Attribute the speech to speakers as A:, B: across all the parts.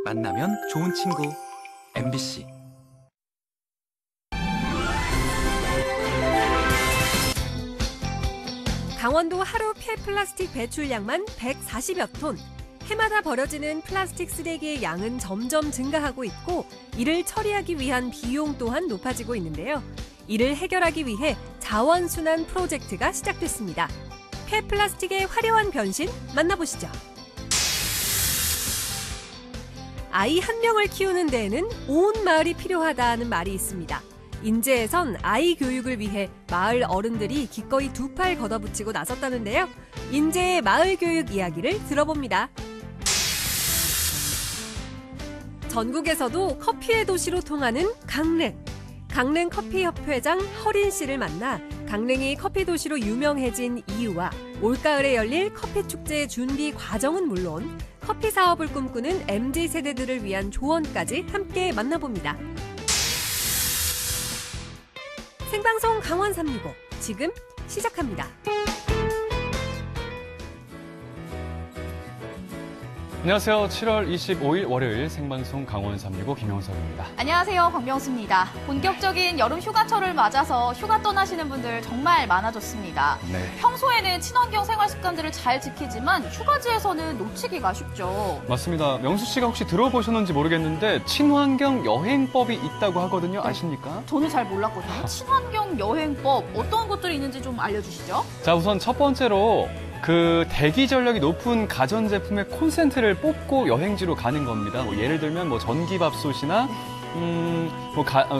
A: 만나면 좋은 친구 MBC.
B: 강원도 하루 폐플라스틱 배출량만 140여 톤. 해마다 버려지는 플라스틱 쓰레기의 양은 점점 증가하고 있고 이를 처리하기 위한 비용 또한 높아지고 있는데요. 이를 해결하기 위해 자원순환 프로젝트가 시작됐습니다. 폐플라스틱의 화려한 변신 만나보시죠. 아이 한 명을 키우는 데에는 온 마을이 필요하다는 말이 있습니다. 인제에선 아이 교육을 위해 마을 어른들이 기꺼이 두 팔 걷어붙이고 나섰다는데요. 인제의 마을 교육 이야기를 들어봅니다. 전국에서도 커피의 도시로 통하는 강릉. 강릉 커피협회장 허린 씨를 만나 강릉이 커피 도시로 유명해진 이유와 올가을에 열릴 커피 축제의 준비 과정은 물론 커피 사업을 꿈꾸는 MZ세대들을 위한 조언까지 함께 만나봅니다. 생방송 강원 365 지금 시작합니다.
C: 안녕하세요. 7월 25일 월요일 생방송 강원 365 김영석입니다.
D: 안녕하세요. 광명수입니다. 본격적인 여름 휴가철을 맞아서 휴가 떠나시는 분들 정말 많아졌습니다.
C: 네.
D: 평소에는 친환경 생활 습관들을 잘 지키지만 휴가지에서는 놓치기가 쉽죠.
C: 맞습니다. 명수 씨가 혹시 들어보셨는지 모르겠는데 친환경 여행법이 있다고 하거든요. 아십니까?
D: 저는 잘 몰랐거든요. 친환경 여행법 어떤 것들이 있는지 좀 알려주시죠.
C: 자, 우선 첫 번째로 그 대기 전력이 높은 가전제품의 콘센트를 뽑고 여행지로 가는 겁니다. 뭐 예를 들면 뭐 전기밥솥이나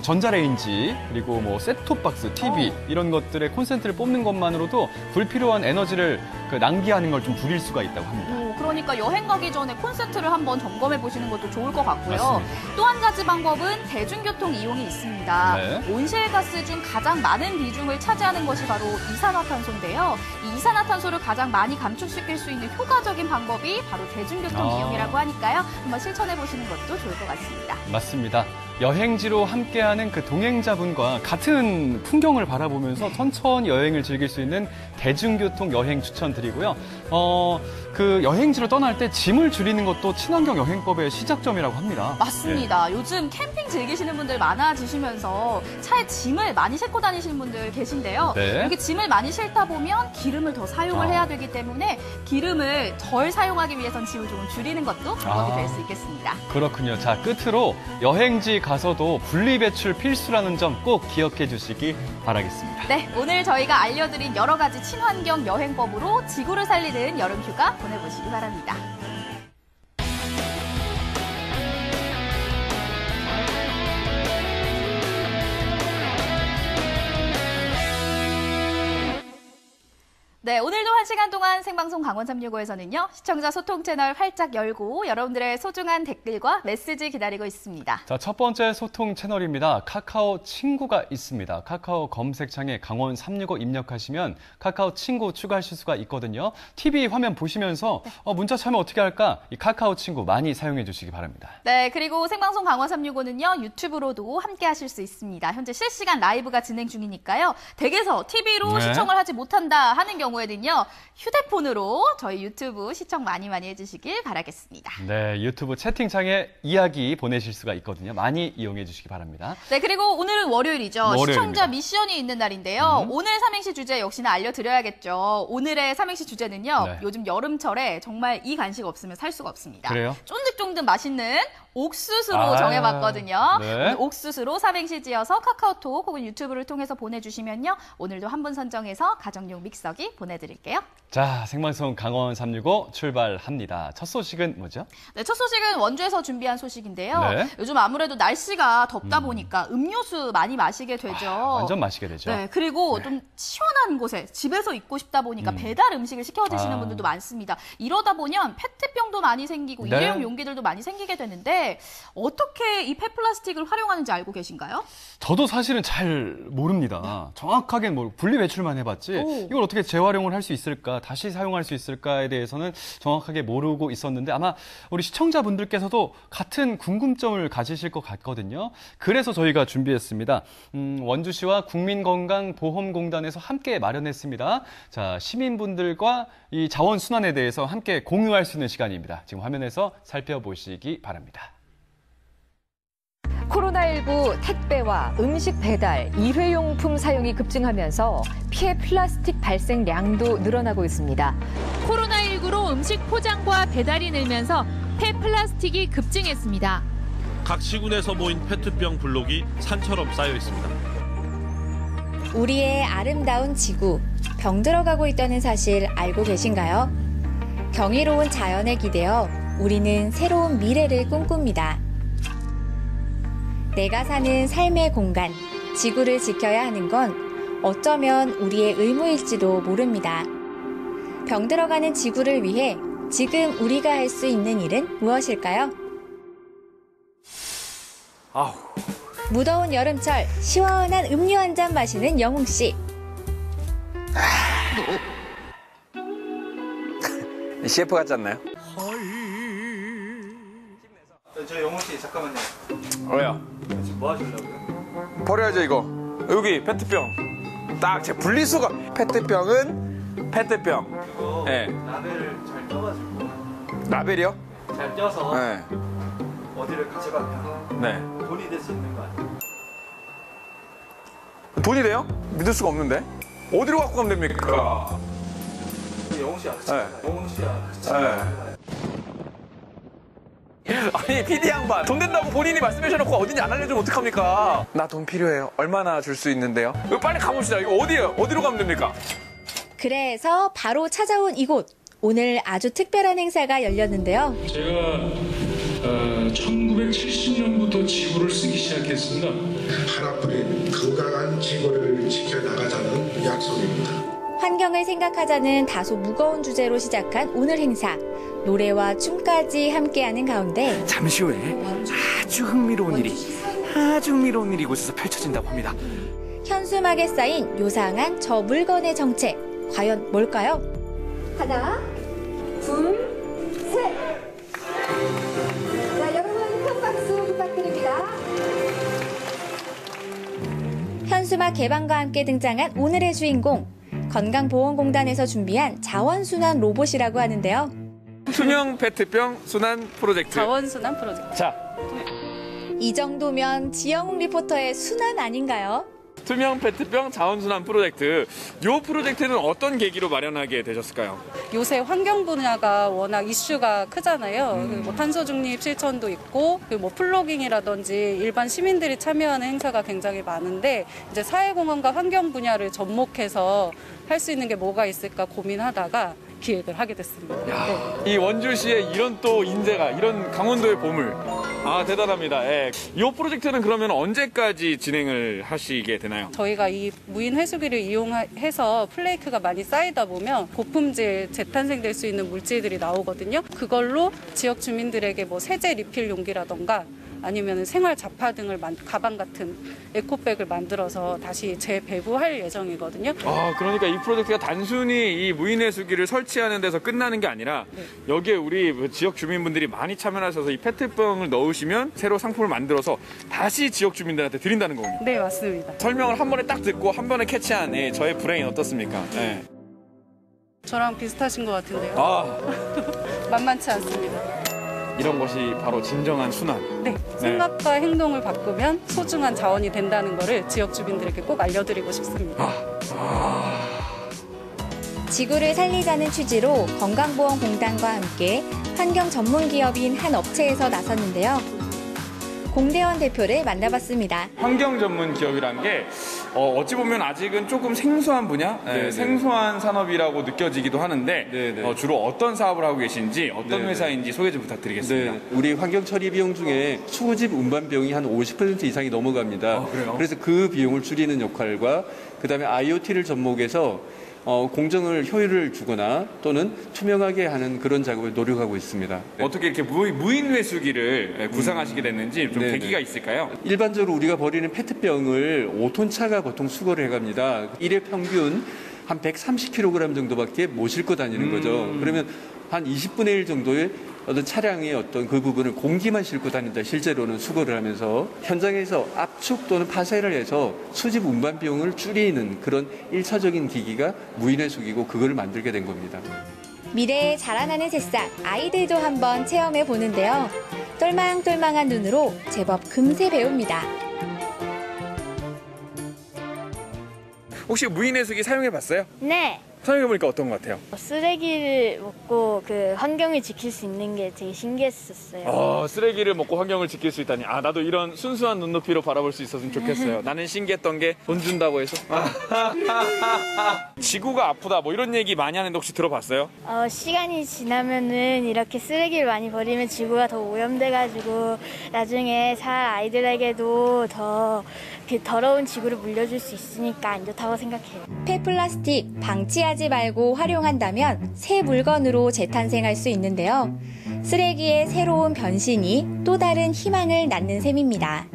C: 전자레인지 그리고 뭐 셋톱박스, TV 이런 것들의 콘센트를 뽑는 것만으로도 불필요한 에너지를 낭비하는 걸 좀 줄일 수가 있다고 합니다.
D: 그러니까 여행 가기 전에 콘센트를 한번 점검해 보시는 것도 좋을 것 같고요.
C: 맞습니다.
D: 또 한 가지 방법은 대중교통 이용이 있습니다.
C: 네.
D: 온실가스 중 가장 많은 비중을 차지하는 것이 바로 이산화탄소인데요. 이 이산화탄소를 가장 많이 감축시킬 수 있는 효과적인 방법이 바로 대중교통 이용이라고 하니까요. 한번 실천해 보시는 것도 좋을 것 같습니다.
C: 맞습니다. 여행지로 함께하는 그 동행자분과 같은 풍경을 바라보면서 천천히 여행을 즐길 수 있는 대중교통 여행 추천드리고요. 그 여행지로 떠날 때 짐을 줄이는 것도 친환경 여행법의 시작점이라고 합니다.
D: 맞습니다. 요즘 캠핑 즐기시는 분들 많아지시면서 차에 짐을 많이 싣고 다니시는 분들 계신데요.
C: 네.
D: 이렇게 짐을 많이 싣다 보면 기름을 더 사용을 해야 되기 때문에 기름을 덜 사용하기 위해선 짐을 조금 줄이는 것도 방법이 될 수 있겠습니다.
C: 그렇군요. 자, 끝으로 여행지 가서도 분리배출 필수라는 점 꼭 기억해 주시기 바라겠습니다.
D: 네, 오늘 저희가 알려드린 여러 가지 친환경 여행법으로 지구를 살리는 여름 휴가 보내보시기 바랍니다. 네, 오늘도 1시간 동안 생방송 강원 365에서는요. 시청자 소통 채널 활짝 열고 여러분들의 소중한 댓글과 메시지 기다리고 있습니다.
C: 자, 첫 번째 소통 채널입니다. 카카오 친구가 있습니다. 카카오 검색창에 강원 365 입력하시면 카카오 친구 추가하실 수가 있거든요. TV 화면 보시면서 문자 참여 어떻게 할까? 이 카카오 친구 많이 사용해 주시기 바랍니다.
D: 네, 그리고 생방송 강원 365는요. 유튜브로도 함께 하실 수 있습니다. 현재 실시간 라이브가 진행 중이니까요. 댁에서 TV로 시청을 하지 못한다 하는 경우에는요. 휴대폰으로 저희 유튜브 시청 많이 해주시길 바라겠습니다.
C: 네, 유튜브 채팅창에 이야기 보내실 수가 있거든요. 많이 이용해 주시기 바랍니다.
D: 네, 그리고 오늘은 월요일이죠.
C: 월요일입니다.
D: 시청자 미션이 있는 날인데요. 오늘 삼행시 주제 역시나 알려드려야겠죠. 오늘의 삼행시 주제는요.
C: 네.
D: 요즘 여름철에 정말 이 간식 없으면 살 수가 없습니다.
C: 그래요?
D: 쫀득쫀득 맛있는 옥수수로 정해봤거든요.
C: 네.
D: 오늘 옥수수로 삼행시 지어서 카카오톡 혹은 유튜브를 통해서 보내주시면요. 오늘도 한 분 선정해서 가정용 믹서기 보내드릴게요.
C: 자, 생방송 강원 365 출발합니다. 첫 소식은 뭐죠?
D: 네, 첫 소식은 원주에서 준비한 소식인데요.
C: 네.
D: 요즘 아무래도 날씨가 덥다 보니까 음료수 많이 마시게 되죠.
C: 완전 마시게 되죠.
D: 네, 그리고 좀 시원한 곳에 집에서 있고 싶다 보니까 배달 음식을 시켜 드시는 분들도 많습니다. 이러다 보면 페트병도 많이 생기고
C: 네.
D: 일회용 용기들도 많이 생기게 되는데 어떻게 이 폐플라스틱을 활용하는지 알고 계신가요?
C: 저도 사실은 잘 모릅니다. 정확하게 뭐 분리 배출만 해봤지 이걸 어떻게 재활용을 할 수 있을까, 다시 사용할 수 있을까에 대해서는 정확하게 모르고 있었는데 아마 우리 시청자분들께서도 같은 궁금점을 가지실 것 같거든요. 그래서 저희가 준비했습니다. 원주시와 국민건강보험공단에서 함께 마련했습니다. 자, 시민분들과 이 자원순환에 대해서 함께 공유할 수 있는 시간입니다. 지금 화면에서 살펴보시기 바랍니다.
E: 코로나19 택배와 음식 배달, 일회용품 사용이 급증하면서 피해 플라스틱 발생량도 늘어나고 있습니다.
F: 코로나19로 음식 포장과 배달이 늘면서 폐플라스틱이 급증했습니다.
G: 각 시군에서 모인 페트병 블록이 산처럼 쌓여 있습니다.
H: 우리의 아름다운 지구, 병들어가고 있다는 사실 알고 계신가요? 경이로운 자연에 기대어 우리는 새로운 미래를 꿈꿉니다. 내가 사는 삶의 공간, 지구를 지켜야 하는 건 어쩌면 우리의 의무일지도 모릅니다. 병들어가는 지구를 위해 지금 우리가 할 수 있는 일은 무엇일까요? 무더운 여름철 시원한 음료 한 잔 마시는 영웅 씨.
I: CF 같지 않나요?
C: 저 영호 씨 잠깐만요.
I: 왜요?
C: 지금 뭐 하시려고요?
I: 버려야죠 이거. 여기 페트병. 딱 제 분리수거. 페트병은 페트병. 네.
C: 라벨을 잘 떠가지고
I: 라벨이요?
C: 잘 떼어서
I: 네.
C: 어디를 가져가면
I: 네.
C: 돈이 될 수 있는 거 아니에요?
I: 돈이 돼요? 믿을 수가 없는데. 어디로 갖고 가면 됩니까?
C: 영호 씨야.
I: 네.
C: 영호 씨야.
I: 네. 아니 PD 양반 돈 된다고 본인이 말씀해주놓고 어딘지 안 알려주면 어떡합니까? 나 돈 필요해요. 얼마나 줄 수 있는데요? 이거 빨리 가봅시다. 이거 어디예요? 어디로 가면 됩니까?
H: 그래서 바로 찾아온 이곳. 오늘 아주 특별한 행사가 열렸는데요.
J: 제가 1970년부터 지구를 쓰기 시작했습니다.
K: 하나뿐인 건강한 지구를 지켜나가자는 약속입니다.
H: 환경을 생각하자는 다소 무거운 주제로 시작한 오늘 행사. 노래와 춤까지 함께하는 가운데
A: 잠시 후에 아주 흥미로운 일이 이곳에서 펼쳐진다고 합니다.
H: 현수막에 쌓인 요상한 저 물건의 정체. 과연 뭘까요? 하나, 둘, 셋! 자, 여러분 큰 박수 부탁드립니다. 현수막 개방과 함께 등장한 오늘의 주인공. 건강보험공단에서 준비한 자원순환 로봇이라고 하는데요.
I: 투명 페트병 순환 프로젝트.
D: 자원순환 프로젝트.
I: 자,
H: 이 정도면 지영웅 리포터의 순환 아닌가요?
I: 투명 페트병 자원순환 프로젝트. 이 프로젝트는 어떤 계기로 마련하게 되셨을까요?
L: 요새 환경 분야가 워낙 이슈가 크잖아요. 뭐 탄소 중립 실천도 있고, 뭐 플로깅이라든지 일반 시민들이 참여하는 행사가 굉장히 많은데, 이제 사회공헌과 환경 분야를 접목해서 할 수 있는 게 뭐가 있을까 고민하다가 기획을 하게 됐습니다. 네.
I: 이 원주시에 이런 또 인재가, 이런 강원도의 보물. 아, 대단합니다. 예. 이 프로젝트는 그러면 언제까지 진행을 하시게 되나요?
L: 저희가 이 무인 회수기를 이용해서 플레이크가 많이 쌓이다 보면 고품질 재탄생될 수 있는 물질들이 나오거든요. 그걸로 지역 주민들에게 뭐 세제 리필 용기라던가 아니면 생활 잡화 등을 가방 같은 에코백을 만들어서 다시 재배부할 예정이거든요.
I: 아, 그러니까 이 프로젝트가 단순히 이 무인회수기를 설치하는 데서 끝나는 게 아니라
L: 네.
I: 여기에 우리 지역 주민분들이 많이 참여하셔서 이 페트병을 넣으시면 새로 상품을 만들어서 다시 지역 주민들한테 드린다는 거군요.
L: 네, 맞습니다.
I: 설명을 한 번에 딱 듣고 한 번에 캐치한 저의 브레인 어떻습니까? 네.
L: 저랑 비슷하신 것 같은데요.
I: 아,
L: 만만치 않습니다.
I: 이런 것이 바로 진정한 순환.
L: 네, 생각과 행동을 바꾸면 소중한 자원이 된다는 거를 지역 주민들에게 꼭 알려드리고 싶습니다.
H: 지구를 살리자는 취지로 건강보험공단과 함께 환경 전문 기업인 한 업체에서 나섰는데요. 공대원 대표를 만나봤습니다.
I: 환경 전문 기업이란 게 어찌 보면 아직은 조금 생소한 분야, 생소한 산업이라고 느껴지기도 하는데 주로 어떤 사업을 하고 계신지, 어떤 회사인지 소개 좀 부탁드리겠습니다.
M: 네, 우리 환경 처리 비용 중에 수집 운반 비용이 한 50% 이상이 넘어갑니다.
I: 그래요?
M: 그래서 그 비용을 줄이는 역할과 그다음에 IoT를 접목해서 공정을 효율을 주거나 또는 투명하게 하는 그런 작업을 노력하고 있습니다.
I: 어떻게 이렇게 무인 회수기를 구상하시게 됐는지 좀 계기가 있을까요?
M: 일반적으로 우리가 버리는 페트병을 5톤 차가 보통 수거를 해갑니다. 일회 평균 한 130kg 정도밖에 못 싣고 다니는 거죠. 그러면 한 20분의 1 정도의 어떤 차량의 어떤 그 부분을 공기만 싣고 다닌다. 실제로는 수거를 하면서 현장에서 압축 또는 파쇄를 해서 수집 운반 비용을 줄이는 그런 1차적인 기기가 무인회수기고 그걸 만들게 된 겁니다.
H: 미래에 자라나는 새싹, 아이들도 한번 체험해 보는데요. 똘망똘망한 눈으로 제법 금세 배웁니다.
I: 혹시 무인해수기 사용해봤어요?
N: 네.
I: 사용해보니까 어떤 것 같아요?
N: 쓰레기를 먹고 그 환경을 지킬 수 있는 게 되게 신기했었어요.
I: 쓰레기를 먹고 환경을 지킬 수 있다니. 나도 이런 순수한 눈높이로 바라볼 수 있었으면 좋겠어요. 나는 신기했던 게 돈 준다고 해서. 지구가 아프다 뭐 이런 얘기 많이 하는데 혹시 들어봤어요?
N: 시간이 지나면은 이렇게 쓰레기를 많이 버리면 지구가 더 오염돼가지고 나중에 살 아이들에게도 더 더러운 지구를 물려줄 수 있으니까 안 좋다고 생각해요.
H: 폐플라스틱 방치하지 말고 활용한다면 새 물건으로 재탄생할 수 있는데요. 쓰레기의 새로운 변신이 또 다른 희망을 낳는 셈입니다.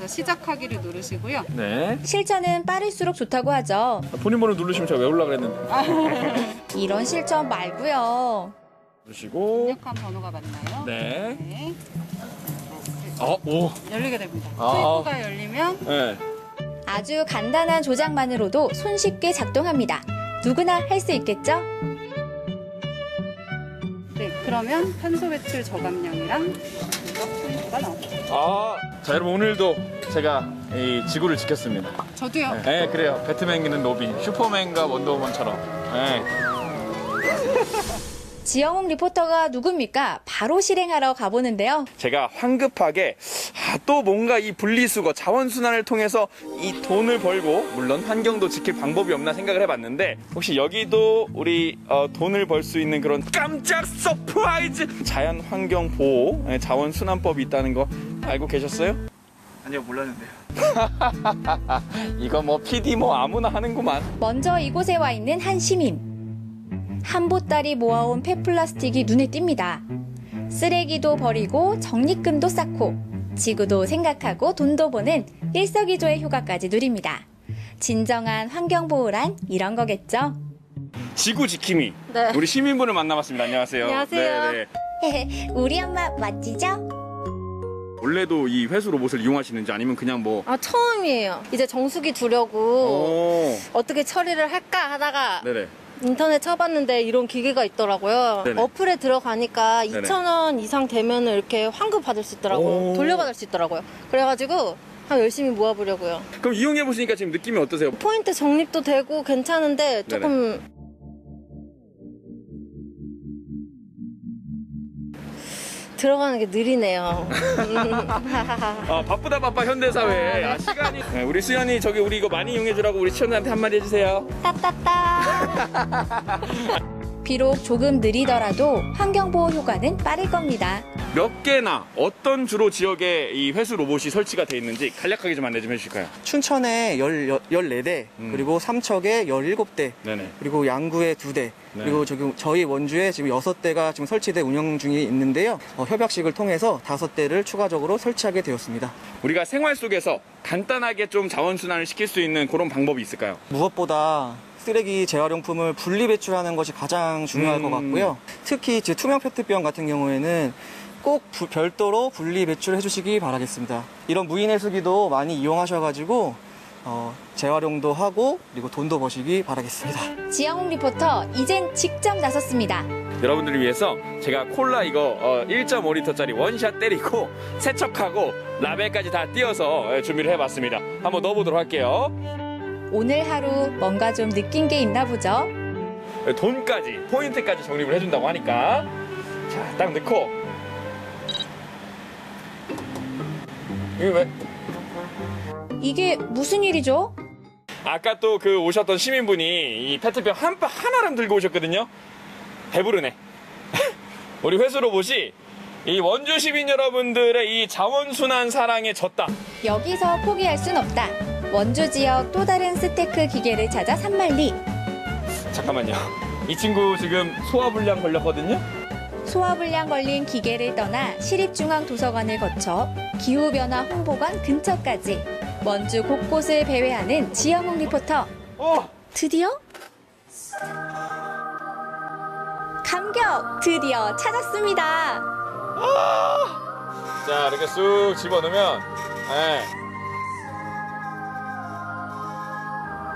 L: 시작하기를 누르시고요.
I: 네.
H: 실천은 빠를수록 좋다고 하죠.
I: 본인 번호 누르시면 제가 왜 올라 그랬는데.
H: 이런 실천 말고요.
I: 누르시고.
L: 입력한 번호가 맞나요?
I: 네.
L: 네.
I: 오.
L: 열리게 됩니다. 출구가 열리면
I: 네.
H: 아주 간단한 조작만으로도 손쉽게 작동합니다. 누구나 할 수 있겠죠?
L: 네, 그러면 탄소 배출 저감량이랑 포인트가 나옵니다.
I: 자 여러분 오늘도 제가 이 지구를 지켰습니다.
L: 저도요.
I: 네, 그래요. 배트맨기는 로빈, 슈퍼맨과 원더우먼처럼. 네.
H: 지영웅 리포터가 누굽니까? 바로 실행하러 가보는데요.
I: 제가 황급하게 또 뭔가 이 분리수거, 자원순환을 통해서 이 돈을 벌고 물론 환경도 지킬 방법이 없나 생각을 해봤는데 혹시 여기도 우리 돈을 벌 수 있는 그런 깜짝 서프라이즈 자연환경보호 자원순환법이 있다는 거 알고 계셨어요?
A: 아니요, 몰랐는데요.
I: 이거 뭐 PD 뭐 아무나 하는구만.
H: 먼저 이곳에 와 있는 한 시민. 한 보따리 모아온 폐플라스틱이 눈에 띕니다. 쓰레기도 버리고 적립금도 쌓고 지구도 생각하고 돈도 버는 일석이조의 효과까지 누립니다. 진정한 환경보호란 이런 거겠죠?
I: 지구 지킴이.
N: 네.
I: 우리 시민분을 만나봤습니다. 안녕하세요.
N: 안녕하세요.
I: 네.
H: 우리 엄마 멋지죠?
I: 원래도 이 회수 로봇을 이용하시는지 아니면 그냥 뭐
N: 처음이에요. 이제 정수기 두려고 어떻게 처리를 할까 하다가
I: 네네.
N: 인터넷 쳐봤는데 이런 기계가 있더라고요.
I: 네네.
N: 어플에 들어가니까
I: 네네.
N: 2,000원 이상 되면 이렇게 환급 받을 수 있더라고요. 돌려받을 수 있더라고요. 그래가지고 열심히 모아보려고요.
I: 그럼 이용해보시니까 지금 느낌이 어떠세요?
N: 포인트 적립도 되고 괜찮은데 조금 들어가는 게 느리네요.
I: 바쁘다 바빠 현대사회. 시간이. 네, 우리 수연이 저기 우리 이거 많이 이용해주라고 우리 시연이한테 한마디 해주세요.
H: 따따따. 비록 조금 느리더라도 환경보호 효과는 빠를 겁니다.
I: 몇 개나 어떤 주로 지역에 이 회수 로봇이 설치가 돼 있는지 간략하게 좀 안내 좀 해주실까요?
O: 춘천에 14대, 그리고 삼척에 17대,
I: 네네.
O: 그리고 양구에 2대, 그리고 저희 원주에 지금 6대가 지금 설치돼 운영 중에 있는데요. 협약식을 통해서 5대를 추가적으로 설치하게 되었습니다.
I: 우리가 생활 속에서 간단하게 좀 자원순환을 시킬 수 있는 그런 방법이 있을까요?
O: 무엇보다 쓰레기 재활용품을 분리 배출하는 것이 가장 중요할 것 같고요. 특히 이제 투명 페트병 같은 경우에는 꼭 별도로 분리 배출해 주시기 바라겠습니다. 이런 무인해수기도 많이 이용하셔가지고 재활용도 하고 그리고 돈도 버시기 바라겠습니다.
H: 지영웅 리포터 이젠 직접 나섰습니다.
I: 여러분들을 위해서 제가 콜라 이거 1.5리터짜리 원샷 때리고 세척하고 라벨까지 다 띄어서 준비를 해봤습니다. 한번 넣어보도록 할게요.
H: 오늘 하루 뭔가 좀 느낀 게 있나 보죠?
I: 돈까지 포인트까지 적립을 해준다고 하니까 자, 딱 넣고 이게 왜?
H: 이게 무슨 일이죠?
I: 아까 또 그 오셨던 시민분이 이 페트병 하나랑 들고 오셨거든요. 배부르네. 우리 회수 로봇이 이 원주 시민 여러분들의 이 자원순환 사랑에 졌다.
H: 여기서 포기할 순 없다. 원주 지역 또 다른 스테크 기계를 찾아 산만리.
I: 잠깐만요. 이 친구 지금 소화불량 걸렸거든요.
H: 소화불량 걸린 기계를 떠나 시립중앙도서관을 거쳐 기후변화 홍보관 근처까지 원주 곳곳을 배회하는 지영웅 리포터. 드디어? 감격! 드디어 찾았습니다.
I: 자, 이렇게 쑥 집어넣으면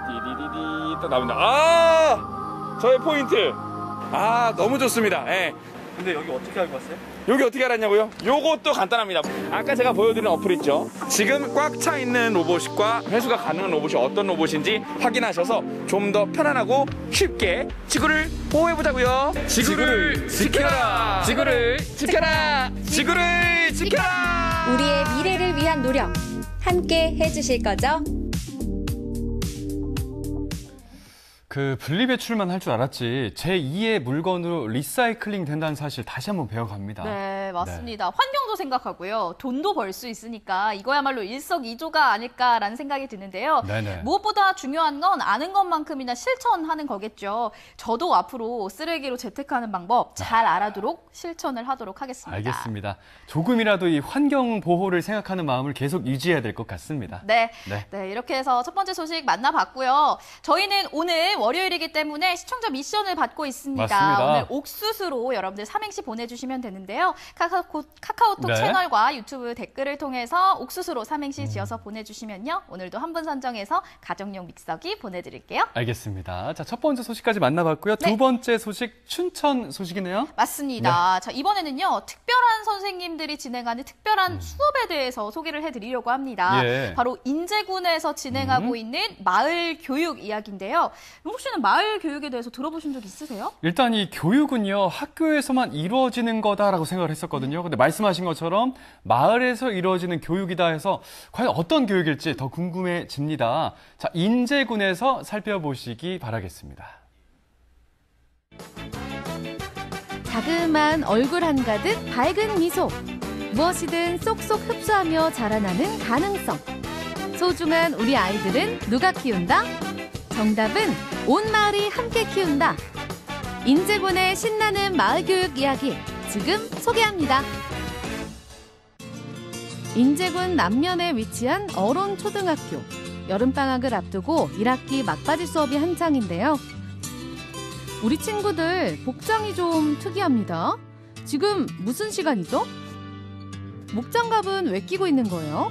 I: 디디디디 또 나옵니다. 저의 포인트. 너무 좋습니다.
A: 근데 여기 어떻게 알고 왔어요?
I: 여기 어떻게 알았냐고요? 요것도 간단합니다. 아까 제가 보여드린 어플 있죠? 지금 꽉 차 있는 로봇과 회수가 가능한 로봇이 어떤 로봇인지 확인하셔서 좀 더 편안하고 쉽게 지구를 보호해보자고요. 지구를 지켜라. 지구를 지켜라. 지구를 지켜라.
H: 우리의 미래를 위한 노력 함께 해주실 거죠?
C: 그 분리배출만 할 줄 알았지 제2의 물건으로 리사이클링 된다는 사실 다시 한번 배워갑니다.
D: 네, 맞습니다. 환경도 생각하고요. 돈도 벌 수 있으니까 이거야말로 일석이조가 아닐까라는 생각이 드는데요.
C: 네네.
D: 무엇보다 중요한 건 아는 것만큼이나 실천하는 거겠죠. 저도 앞으로 쓰레기로 재테크하는 방법 잘 알아두도록 실천을 하도록 하겠습니다.
C: 알겠습니다. 조금이라도 이 환경 보호를 생각하는 마음을 계속 유지해야 될 것 같습니다.
D: 네, 이렇게 해서 첫 번째 소식 만나봤고요. 저희는 오늘 월요일이기 때문에 시청자 미션을 받고 있습니다.
C: 맞습니다.
D: 오늘 옥수수로 여러분들 삼행시 보내주시면 되는데요. 카카오톡
C: 네.
D: 채널과 유튜브 댓글을 통해서 옥수수로 삼행시 지어서 보내주시면요. 오늘도 한 분 선정해서 가정용 믹서기 보내드릴게요.
C: 알겠습니다. 자, 첫 번째 소식까지 만나봤고요.
D: 네.
C: 두 번째 소식 춘천 소식이네요.
D: 맞습니다.
C: 네.
D: 자, 이번에는요. 특별한 선생님들이 진행하는 특별한 수업에 대해서 소개를 해드리려고 합니다.
C: 예.
D: 바로 인제군에서 진행하고 있는 마을 교육 이야기인데요. 용욱 씨는 마을 교육에 대해서 들어보신 적 있으세요?
C: 일단 이 교육은요, 학교에서만 이루어지는 거다라고 생각을 했었거든요. 근데 말씀하신 것처럼 마을에서 이루어지는 교육이다 해서 과연 어떤 교육일지 더 궁금해집니다. 자, 인제군에서 살펴보시기 바라겠습니다.
F: 자그마한 얼굴 한가득 밝은 미소. 무엇이든 쏙쏙 흡수하며 자라나는 가능성. 소중한 우리 아이들은 누가 키운다? 정답은 온 마을이 함께 키운다. 인제군의 신나는 마을 교육 이야기 지금 소개합니다. 인제군 남면에 위치한 어론 초등학교. 여름방학을 앞두고 1학기 막바지 수업이 한창인데요. 우리 친구들 복장이 좀 특이합니다. 지금 무슨 시간이죠? 목장갑은 왜 끼고 있는 거예요?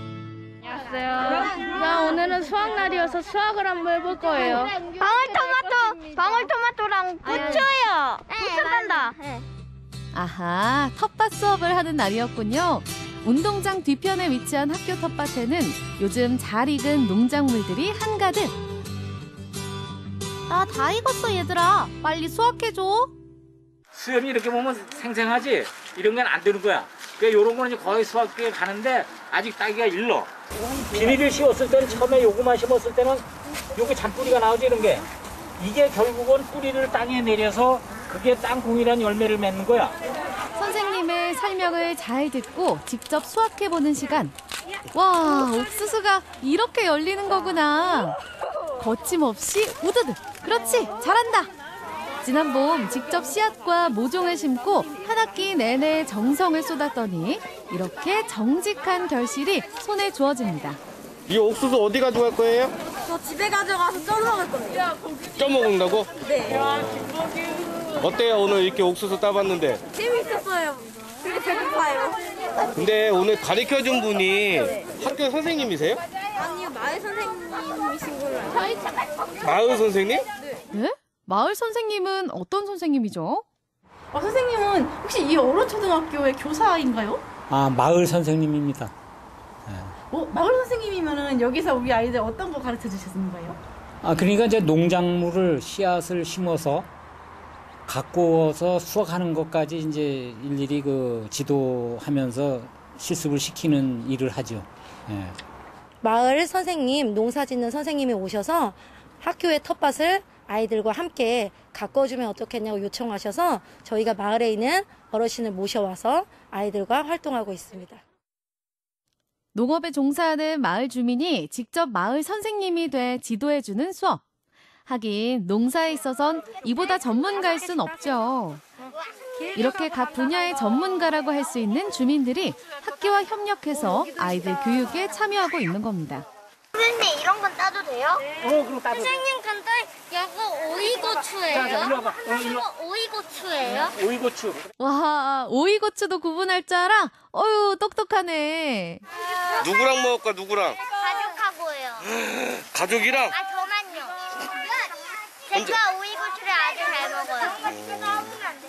N: 안녕하세요. 오늘은 수학날이어서 수학을 한번 해볼 거예요. 방울토마토랑 고추요. 고추 딴다.
F: 아하, 텃밭 수업을 하는 날이었군요. 운동장 뒤편에 위치한 학교 텃밭에는 요즘 잘 익은 농작물들이 한가득. 나 다 익었어, 얘들아. 빨리 수확해줘.
P: 수염이 이렇게 보면 생생하지? 이런 건 안 되는 거야. 그러니까 이런 거는 이제 거의 수확기에 가는데 아직 따기가 일러. 비닐을 씌웠을 때는 처음에 요거만 심었을 때는 요게 잔뿌리가 나오지 이런 게. 이게 결국은 뿌리를 땅에 내려서 그게 땅콩이란 열매를 맺는 거야.
F: 선생님의 설명을 잘 듣고 직접 수확해보는 시간. 와, 옥수수가 이렇게 열리는 거구나. 거침없이 우드드. 그렇지, 잘한다. 지난 봄 직접 씨앗과 모종을 심고 한 학기 내내 정성을 쏟았더니 이렇게 정직한 결실이 손에 주어집니다.
Q: 이 옥수수 어디 가져갈 거예요?
N: 저 집에 가져가서 쪄 먹을 겁니다.
Q: 쪄 먹는다고?
N: 네.
Q: 어때요? 오늘 이렇게 옥수수 따봤는데.
N: 재밌었어요. 되게 배고파요.
Q: 근데 오늘 가르쳐준 분이 학교 선생님이세요?
N: 아니요, 마을 선생님이신 걸로 알고.
Q: 마을 선생님?
F: 네? 마을 선생님은 어떤 선생님이죠?
R: 선생님은 혹시 이 어로초등학교의 교사인가요?
P: 아, 마을 선생님입니다.
R: 마을 선생님이면은 여기서 우리 아이들 어떤 거 가르쳐 주셨는 거예요?
P: 아, 그러니까 이제 농작물을 씨앗을 심어서 가꾸어서 수확하는 것까지 이제 일일이 그 지도하면서 실습을 시키는 일을 하죠. 예.
S: 마을 선생님, 농사 짓는 선생님이 오셔서 학교의 텃밭을 아이들과 함께 가꿔주면 어떻겠냐고 요청하셔서 저희가 마을에 있는 어르신을 모셔와서 아이들과 활동하고 있습니다.
F: 농업에 종사하는 마을 주민이 직접 마을 선생님이 돼 지도해주는 수업. 하긴 농사에 있어선 이보다 전문가일 순 없죠. 이렇게 각 분야의 전문가라고 할 수 있는 주민들이 학교와 협력해서 아이들 교육에 참여하고 있는 겁니다.
N: 선생님, 이런 건 따도 돼요?
P: 그럼 따도 돼.
N: 선생님, 근데 이거 오이고추예요?
P: 자, 이리 와봐.
N: 이거 오이고추예요?
P: 오이고추.
F: 와, 오이고추도 구분할 줄 알아? 어휴, 똑똑하네.
Q: 누구랑 먹을까, 누구랑?
N: 가족하고요.
Q: 가족이랑?
N: 저만요. 제가 오이고추를 아주 잘 먹어요.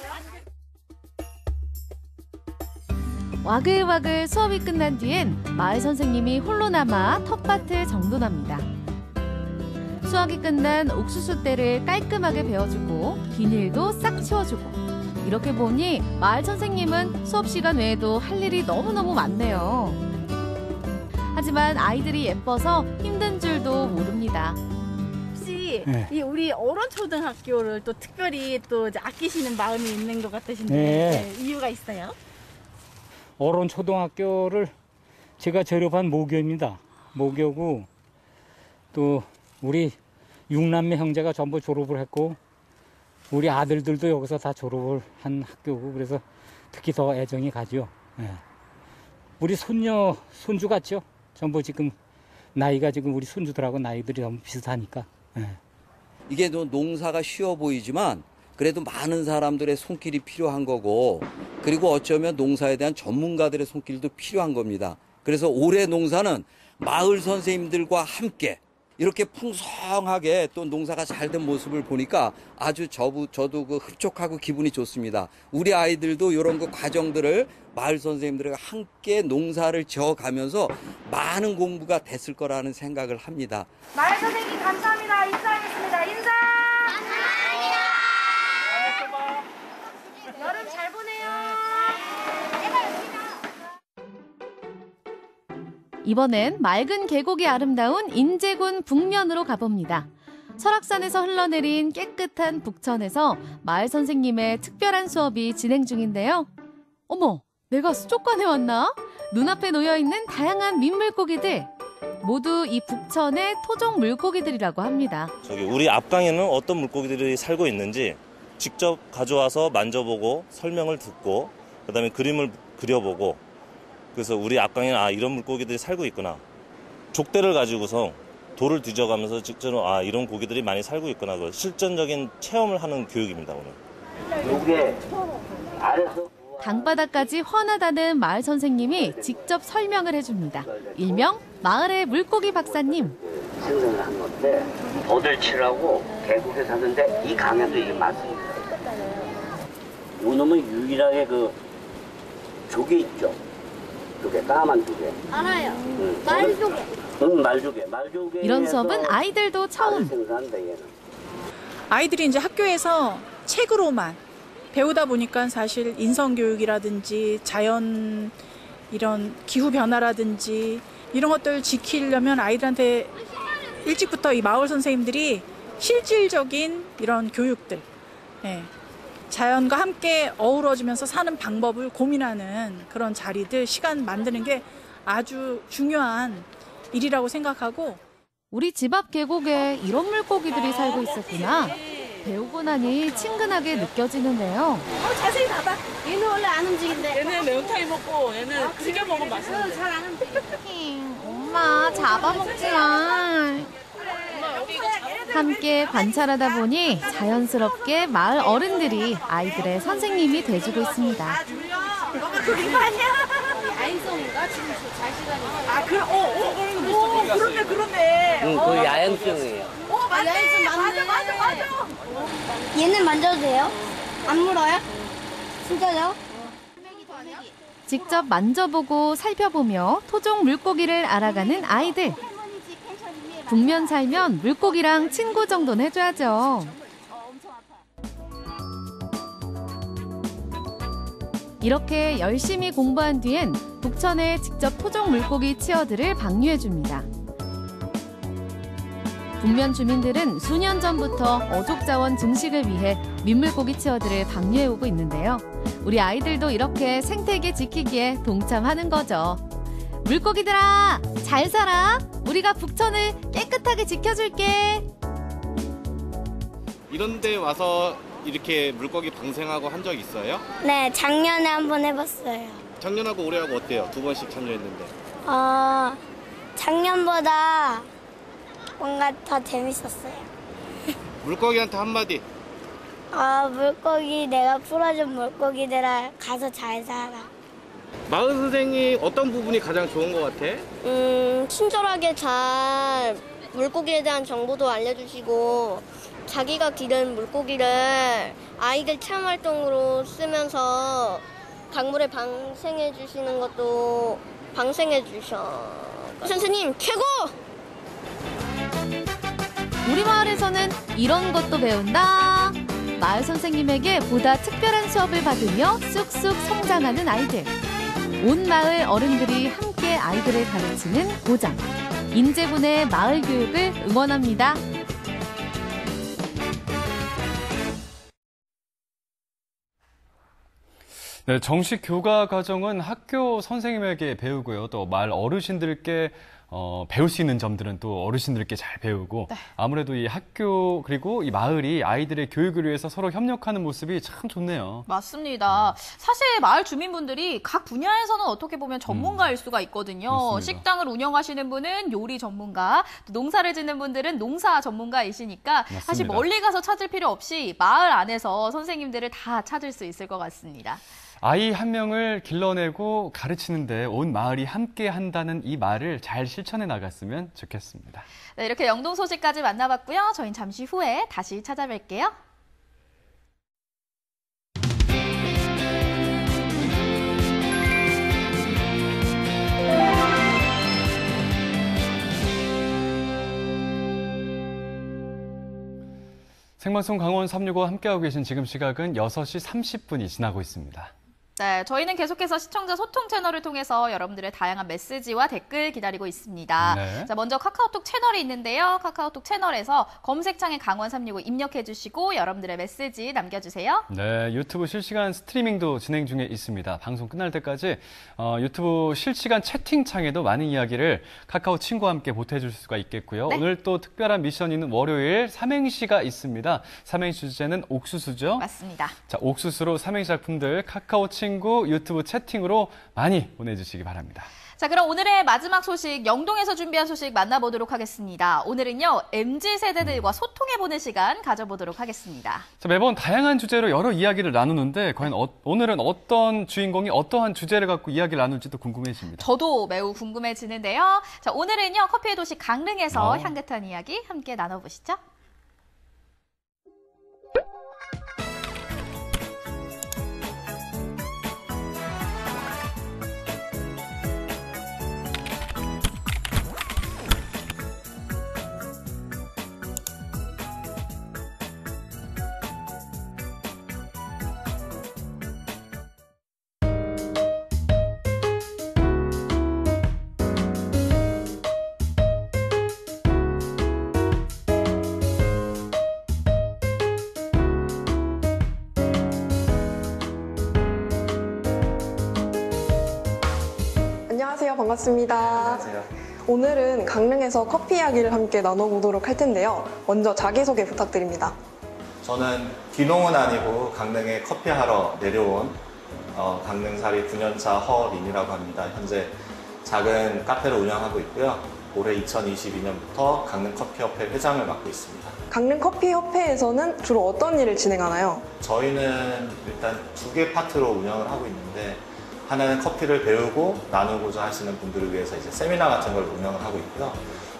F: 와글와글 수업이 끝난 뒤엔 마을 선생님이 홀로 남아 텃밭을 정돈합니다. 수확이 끝난 옥수수대를 깔끔하게 베어주고 비닐도 싹 치워주고 이렇게 보니 마을 선생님은 수업 시간 외에도 할 일이 너무너무 많네요. 하지만 아이들이 예뻐서 힘든 줄도 모릅니다.
R: 혹시
T: 네.
R: 이 우리 어른초등학교를 또 특별히 또 이제 아끼시는 마음이 있는 것 같으신데
T: 네.
R: 이유가 있어요?
T: 어른초등학교를 제가 졸업한 모교입니다. 모교고 또 우리 6남매 형제가 전부 졸업을 했고 우리 아들들도 여기서 다 졸업을 한 학교고 그래서 특히 더 애정이 가죠. 예. 우리 손녀, 손주 같죠? 전부 지금 나이가 지금 우리 손주들하고 나이들이 너무 비슷하니까. 예.
U: 이게 농사가 쉬워 보이지만 그래도 많은 사람들의 손길이 필요한 거고 그리고 어쩌면 농사에 대한 전문가들의 손길도 필요한 겁니다. 그래서 올해 농사는 마을 선생님들과 함께 이렇게 풍성하게 또 농사가 잘 된 모습을 보니까 아주 저도 그 흡족하고 기분이 좋습니다. 우리 아이들도 이런 그 과정들을 마을 선생님들과 함께 농사를 지어가면서 많은 공부가 됐을 거라는 생각을 합니다.
V: 마을 선생님 감사합니다. 인사하겠습니다. 인사! 감사합니다. 여름 잘 보내요.
F: 이번엔 맑은 계곡이 아름다운 인제군 북면으로 가봅니다. 설악산에서 흘러내린 깨끗한 북천에서 마을 선생님의 특별한 수업이 진행 중인데요. 어머, 내가 수족관에 왔나? 눈앞에 놓여있는 다양한 민물고기들. 모두 이 북천의 토종 물고기들이라고 합니다.
W: 저기 우리 앞강에는 어떤 물고기들이 살고 있는지 직접 가져와서 만져보고 설명을 듣고 그다음에 그림을 그려보고 그래서 우리 앞강에는 이런 물고기들이 살고 있구나. 족대를 가지고서 돌을 뒤져가면서 직접 이런 고기들이 많이 살고 있구나. 실전적인 체험을 하는 교육입니다, 오늘.
P: 여기에 아래서
F: 강바닥까지 훤하다는 마을 선생님이 직접 설명을 해줍니다. 일명 마을의 물고기 박사님.
P: 생선을 한 건데 도들치라고 계곡에 사는데 이 강에도 이게 많습니다. 요놈은 유일하게 그 조개 있죠. 조개, 까만 조개.
V: 알아요.
P: 응.
V: 말조개.
P: 응, 말조개.
F: 이런 수업은 아이들도 처음.
X: 아이들이 이제 학교에서 책으로만 배우다 보니까 사실 인성교육이라든지 자연 이런 기후변화라든지 이런 것들을 지키려면 아이들한테 일찍부터 이 마을 선생님들이 실질적인 이런 교육들, 자연과 함께 어우러지면서 사는 방법을 고민하는 그런 자리들, 시간 만드는 게 아주 중요한 일이라고 생각하고
F: 우리 집 앞 계곡에 이런 물고기들이 살고 있었구나. 배우고 나니 친근하게 느껴지는데요.
V: 자세히 봐봐. 얘는 원래 안 움직인대.
R: 얘는 매운탕 먹고 얘는 튀겨 먹으면 맛있는데.
V: 잘 안 움직여.
F: 엄마 잡아먹지 마. 함께 관찰하다 보니 자연스럽게 마을 어른들이 아이들의 선생님이 돼주고 있습니다.
V: 너가 그린 거 아니야? 야행성인가? 지금 잘 시간이.
R: 그렇네.
P: 응, 그 야행성이에요.
V: 맞네. 야행성 맞네. 맞아. 얘는 만져도 돼요? 안 물어요? 진짜요?
F: 직접 만져보고 살펴보며 토종 물고기를 알아가는 아이들. 북면 살면 물고기랑 친구 정도는 해줘야죠. 이렇게 열심히 공부한 뒤엔 북천에 직접 토종 물고기 치어들을 방류해줍니다. 북면 주민들은 수년 전부터 어족자원 증식을 위해 민물고기 치어들을 방류해오고 있는데요. 우리 아이들도 이렇게 생태계 지키기에 동참하는 거죠. 물고기들아, 잘 살아. 우리가 북천을 깨끗하게 지켜줄게.
Q: 이런 데 와서 이렇게 물고기 방생하고 한 적 있어요?
V: 네, 작년에 한번 해봤어요.
Q: 작년하고 올해하고 어때요? 2번씩 참여했는데.
V: 작년보다 뭔가 더 재밌었어요.
Q: 물고기한테 한마디.
V: 물고기 내가 풀어준 물고기들아 가서 잘 살아.
Q: 마을 선생이 어떤 부분이 가장 좋은 것 같아?
V: 친절하게 잘 물고기에 대한 정보도 알려주시고 자기가 기른 물고기를 아이들 체험활동으로 쓰면서 작물에 방생해 주시는 것도 방생해 주셔. 선생님 최고!
F: 우리 마을에서는 이런 것도 배운다. 마을 선생님에게 보다 특별한 수업을 받으며 쑥쑥 성장하는 아이들. 온 마을 어른들이 함께 아이들을 가르치는 고장. 인제군의 마을 교육을 응원합니다.
C: 네, 정식 교과 과정은 학교 선생님에게 배우고요. 또 마을 어르신들께 배울 수 있는 점들은 또 어르신들께 잘 배우고
D: 네.
C: 아무래도 이 학교 그리고 이 마을이 아이들의 교육을 위해서 서로 협력하는 모습이 참 좋네요.
D: 맞습니다. 사실 마을 주민분들이 각 분야에서는 어떻게 보면 전문가일 수가 있거든요.
C: 그렇습니다.
D: 식당을 운영하시는 분은 요리 전문가, 또 농사를 짓는 분들은 농사 전문가이시니까
C: 맞습니다.
D: 사실 멀리 가서 찾을 필요 없이 마을 안에서 선생님들을 다 찾을 수 있을 것 같습니다.
C: 아이 한 명을 길러내고 가르치는데 온 마을이 함께 한다는 이 말을 잘 실천해 나갔으면 좋겠습니다.
D: 네, 이렇게 영동 소식까지 만나봤고요. 저희는 잠시 후에 다시 찾아뵐게요.
C: 생방송 강원 365 함께하고 계신 지금 시각은 6시 30분이 지나고 있습니다.
D: 네, 저희는 계속해서 시청자 소통 채널을 통해서 여러분들의 다양한 메시지와 댓글 기다리고 있습니다.
C: 네.
D: 자, 먼저 카카오톡 채널이 있는데요. 카카오톡 채널에서 검색창에 강원 365 입력해 주시고 여러분들의 메시지 남겨주세요.
C: 네, 유튜브 실시간 스트리밍도 진행 중에 있습니다. 방송 끝날 때까지 유튜브 실시간 채팅창에도 많은 이야기를 카카오 친구와 함께 보태줄 수가 있겠고요.
D: 네.
C: 오늘 또 특별한 미션이 있는 월요일 삼행시가 있습니다. 삼행시 주제는 옥수수죠?
D: 맞습니다.
C: 자, 옥수수로 삼행시 작품들 카카오 친구 유튜브 채팅으로 많이 보내주시기 바랍니다.
D: 자, 그럼 오늘의 마지막 소식, 영동에서 준비한 소식 만나보도록 하겠습니다. 오늘은요, MZ세대들과 소통해보는 시간 가져보도록 하겠습니다.
C: 자, 매번 다양한 주제로 여러 이야기를 나누는데 과연 오늘은 어떤 주인공이 어떠한 주제를 갖고 이야기를 나눌지도 궁금해집니다.
D: 저도 매우 궁금해지는데요. 자, 오늘은요, 커피의 도시 강릉에서 향긋한 이야기 함께 나눠보시죠.
B: 안녕하세요. 반갑습니다.
O: 안녕하세요.
B: 오늘은 강릉에서 커피 이야기를 함께 나눠보도록 할 텐데요. 먼저 자기소개 부탁드립니다.
E: 저는 귀농은 아니고 강릉에 커피하러 내려온 강릉살이 9년차 허린이라고 합니다. 현재 작은 카페를 운영하고 있고요. 올해 2022년부터 강릉커피협회 회장을 맡고 있습니다.
B: 강릉커피협회에서는 주로 어떤 일을 진행하나요?
E: 저희는 일단 2개 파트로 운영을 하고 있는데 하나는 커피를 배우고 나누고자 하시는 분들을 위해서 이제 세미나 같은 걸 운영을 하고 있고요.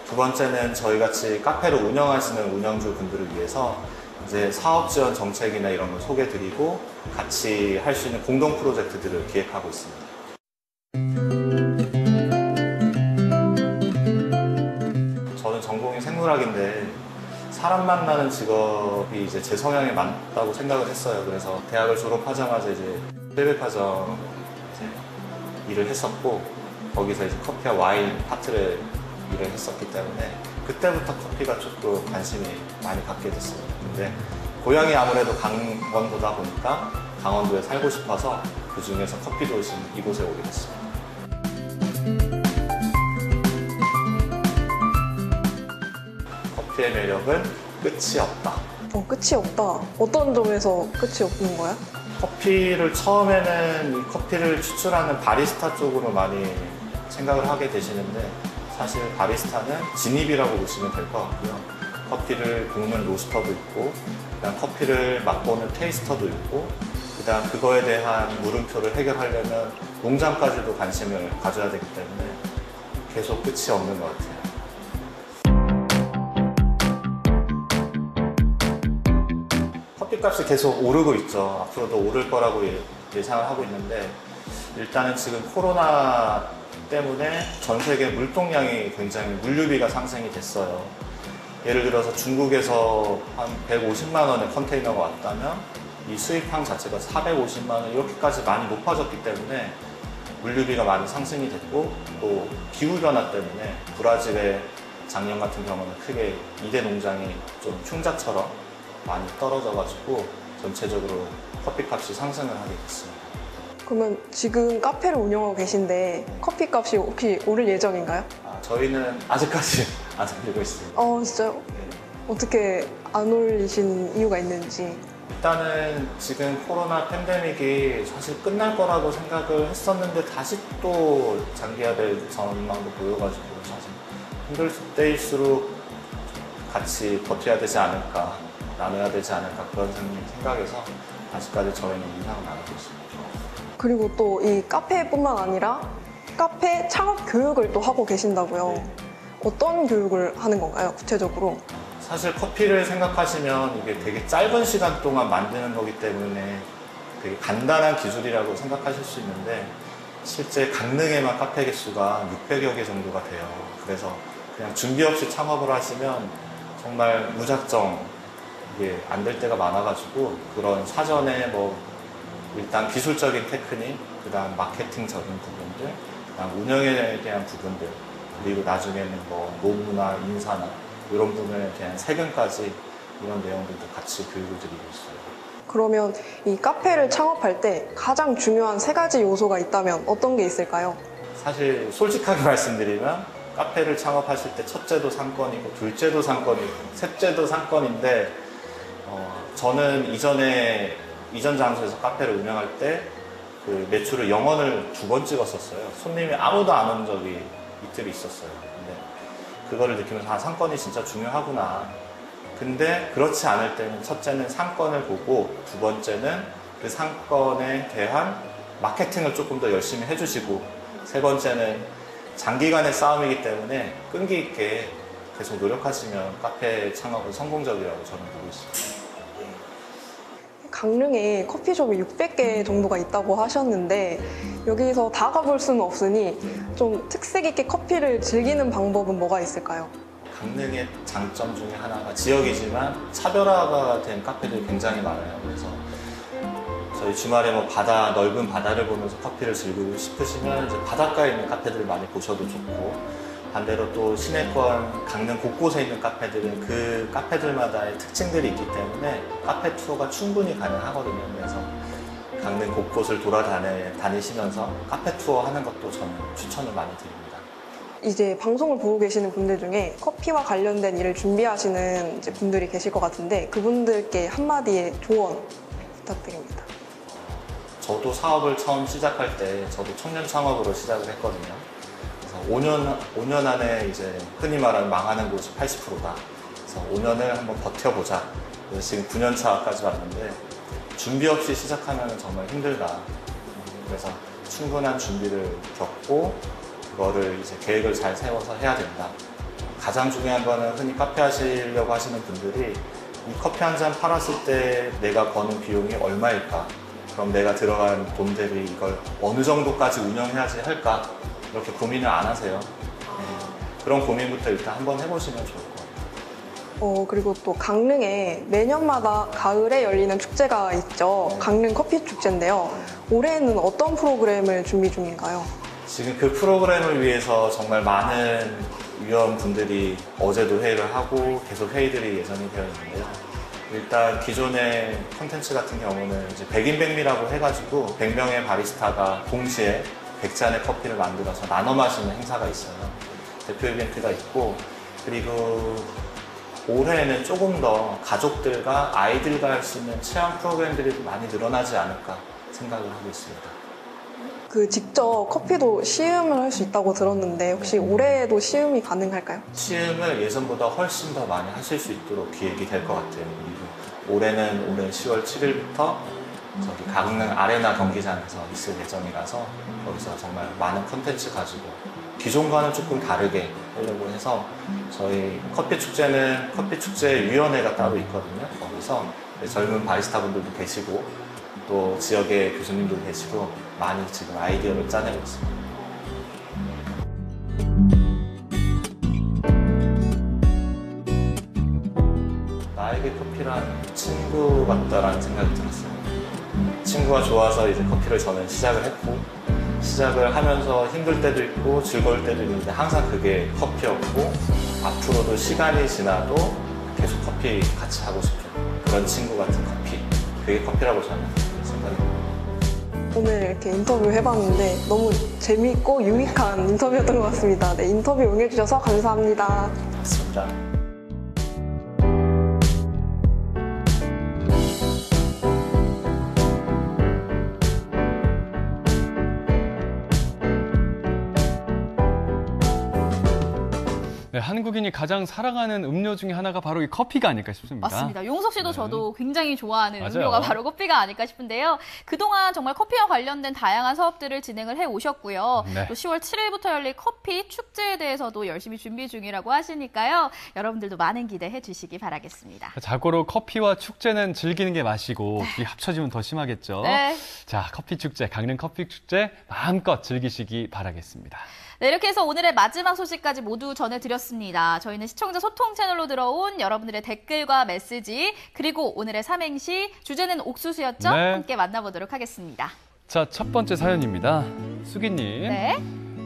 E: 두 번째는 저희 같이 카페를 운영하시는 운영주 분들을 위해서 이제 사업 지원 정책이나 이런 걸 소개드리고 같이 할 수 있는 공동 프로젝트들을 기획하고 있습니다. 저는 전공이 생물학인데 사람 만나는 직업이 이제 제 성향에 맞다고 생각을 했어요. 그래서 대학을 졸업하자마자 이제 빼백화점 일을 했었고 거기서 이제 커피와 와인 파트를 일을 했었기 때문에 그때부터 커피가 조금 관심이 많이 갖게 됐습니다. 근데 고향이 아무래도 강원도다 보니까 강원도에 살고 싶어서 그 중에서 커피 도시인 이곳에 오게 됐습니다. 커피의 매력은 끝이 없다.
B: 끝이 없다. 어떤 점에서 끝이 없는 거야?
E: 커피를 처음에는 이 커피를 추출하는 바리스타 쪽으로 많이 생각을 하게 되시는데 사실 바리스타는 진입이라고 보시면 될 것 같고요. 커피를 볶는 로스터도 있고 그다음 커피를 맛보는 테이스터도 있고 그다음 그거에 대한 물음표를 해결하려면 농장까지도 관심을 가져야 되기 때문에 계속 끝이 없는 것 같아요. 커피값이 계속 오르고 있죠. 앞으로도 오를 거라고 예상을 하고 있는데 일단은 지금 코로나 때문에 전 세계 물동량이 굉장히 물류비가 상승이 됐어요. 예를 들어서 중국에서 한 150만 원의 컨테이너가 왔다면 이 수입항 자체가 450만 원 이렇게까지 많이 높아졌기 때문에 물류비가 많이 상승이 됐고 또 기후변화 때문에 브라질의 작년 같은 경우는 크게 2대 농장이 좀 흉작처럼 많이 떨어져가지고 전체적으로 커피값이 상승을 하게 됐습니다.
B: 그러면 지금 카페를 운영하고 계신데 커피값이 혹시 오를 예정인가요?
E: 저희는 아직까지 안 올리고 있습니다.
B: 진짜요? 어떻게 안 올리신 이유가 있는지.
E: 일단은 지금 코로나 팬데믹이 사실 끝날 거라고 생각을 했었는데 다시 또 장기화될 전망도 보여가지고 사실 힘들 때일수록 같이 버텨야 되지 않을까, 나눠야 되지 않을까 그런 생각에서 아직까지 저희는 인상을 나누고 있습니다.
B: 그리고 또 이 카페뿐만 아니라 카페 창업 교육을 또 하고 계신다고요. 어떤 교육을 하는 건가요, 구체적으로?
E: 사실 커피를 생각하시면 이게 되게 짧은 시간 동안 만드는 거기 때문에 되게 간단한 기술이라고 생각하실 수 있는데 실제 강릉에만 카페 개수가 600여 개 정도가 돼요. 그래서 그냥 준비 없이 창업을 하시면 정말 무작정 이게 안 될 때가 많아가지고 그런 사전에 뭐 일단 기술적인 테크닉, 그 다음 마케팅적인 부분들, 그 다음 운영에 대한 부분들, 그리고 나중에는 뭐 노무나 인사나 이런 부분에 대한 세금까지 이런 내용들도 같이 교육을 드리고 있어요.
B: 그러면 이 카페를 창업할 때 가장 중요한 3가지 요소가 있다면 어떤 게 있을까요?
E: 사실 솔직하게 말씀드리면 카페를 창업하실 때 첫째도 상권이고 둘째도 상권이고 셋째도 상권인데 저는 이전 장소에서 카페를 운영할 때 그 매출을 0원을 2번 찍었었어요. 손님이 아무도 안 온 적이 이틀이 있었어요. 근데 그거를 느끼면서 상권이 진짜 중요하구나. 근데 그렇지 않을 때는 첫째는 상권을 보고 두 번째는 그 상권에 대한 마케팅을 조금 더 열심히 해주시고 세 번째는 장기간의 싸움이기 때문에 끈기 있게 계속 노력하시면 카페 창업은 성공적이라고 저는 보고 있습니다.
B: 강릉에 커피숍이 600개 정도가 있다고 하셨는데 여기서 다 가볼 수는 없으니 좀 특색 있게 커피를 즐기는 방법은 뭐가 있을까요?
E: 강릉의 장점 중에 하나가 지역이지만 차별화가 된 카페들이 굉장히 많아요. 그래서 저희 주말에 뭐 넓은 바다를 보면서 커피를 즐기고 싶으시면 이제 바닷가에 있는 카페들을 많이 보셔도 좋고 반대로 또 시내권 강릉 곳곳에 있는 카페들은 그 카페들마다의 특징들이 있기 때문에 카페 투어가 충분히 가능하거든요. 그래서 강릉 곳곳을 돌아다니시면서 카페 투어 하는 것도 저는 추천을 많이 드립니다.
B: 이제 방송을 보고 계시는 분들 중에 커피와 관련된 일을 준비하시는 이제 분들이 계실 것 같은데 그분들께 한마디의 조언 부탁드립니다.
E: 저도 사업을 처음 시작할 때 저도 청년 창업으로 시작을 했거든요. 그래서 5년 안에 이제 흔히 말하는 망하는 곳이 80%다. 그래서 5년을 한번 버텨보자. 그래서 지금 9년 차까지 왔는데 준비 없이 시작하면 정말 힘들다. 그래서 충분한 준비를 겪고 그거를 이제 계획을 잘 세워서 해야 된다. 가장 중요한 거는 흔히 카페 하시려고 하시는 분들이 이 커피 한 잔 팔았을 때 내가 버는 비용이 얼마일까? 그럼 내가 들어간 돈 대비 이걸 어느 정도까지 운영해야지 할까? 이렇게 고민을 안 하세요. 그런 고민부터 일단 한번 해보시면 좋을 것 같아요.
B: 그리고 또 강릉에 매년마다 가을에 열리는 축제가 있죠. 강릉 커피 축제인데요. 올해는 어떤 프로그램을 준비 중인가요?
E: 지금 그 프로그램을 위해서 정말 많은 위원분들이 어제도 회의를 하고 계속 회의들이 예정이 되어 있는데요. 일단 기존의 콘텐츠 같은 경우는 이제 100인 100미라고 해가지고 100명의 바리스타가 동시에 100잔의 커피를 만들어서 나눠 마시는 행사가 있어요. 대표 이벤트가 있고 그리고 올해는 조금 더 가족들과 아이들과 할 수 있는 체험 프로그램들이 많이 늘어나지 않을까 생각을 하고 있습니다.
B: 직접 커피도 시음을 할 수 있다고 들었는데 혹시 올해도 시음이 가능할까요?
E: 시음을 예전보다 훨씬 더 많이 하실 수 있도록 기획이 될 것 같아요. 그리고 올해는 올해 10월 7일부터 저기 강릉 아레나 경기장에서 있을 예정이라서 거기서 정말 많은 콘텐츠 가지고 기존과는 조금 다르게 하려고 해서 저희 커피 축제는 커피 축제 위원회가 따로 있거든요. 거기서 그래서 젊은 바리스타 분들도 계시고 또 지역의 교수님도 계시고 많이 지금 아이디어를 짜내고 있습니다. 나에게 커피란 친구 같다라는 생각이 들었어요. 친구가 좋아서 이제 커피를 저는 시작을 했고 시작을 하면서 힘들 때도 있고 즐거울 때도 있는데 항상 그게 커피였고 앞으로도 시간이 지나도 계속 커피 같이 하고 싶은 그런 친구 같은 커피. 그게 커피라고 저는 생각합니다.
B: 오늘 이렇게 인터뷰 해봤는데 너무 재미있고 유익한 인터뷰였던 것 같습니다. 네, 인터뷰 응해주셔서 감사합니다.
E: 맞습니다.
C: 네, 한국인이 가장 사랑하는 음료 중에 하나가 바로 이 커피가 아닐까 싶습니다.
D: 맞습니다. 용석 씨도 저도 굉장히 좋아하는
C: 맞아요.
D: 음료가 바로 커피가 아닐까 싶은데요. 그동안 정말 커피와 관련된 다양한 사업들을 진행을 해오셨고요.
C: 네.
D: 또 10월 7일부터 열릴 커피 축제에 대해서도 열심히 준비 중이라고 하시니까요. 여러분들도 많은 기대해 주시기 바라겠습니다.
C: 자고로 커피와 축제는 즐기는 게 맛이고 둘이 합쳐지면 더 심하겠죠.
D: 네.
C: 자, 커피 축제, 강릉 커피 축제 마음껏 즐기시기 바라겠습니다.
D: 네, 이렇게 해서 오늘의 마지막 소식까지 모두 전해드렸습니다. 저희는 시청자 소통 채널로 들어온 여러분들의 댓글과 메시지 그리고 오늘의 삼행시 주제는 옥수수였죠?
C: 네.
D: 함께 만나보도록 하겠습니다.
C: 자, 첫 번째 사연입니다. 수기님.
D: 네.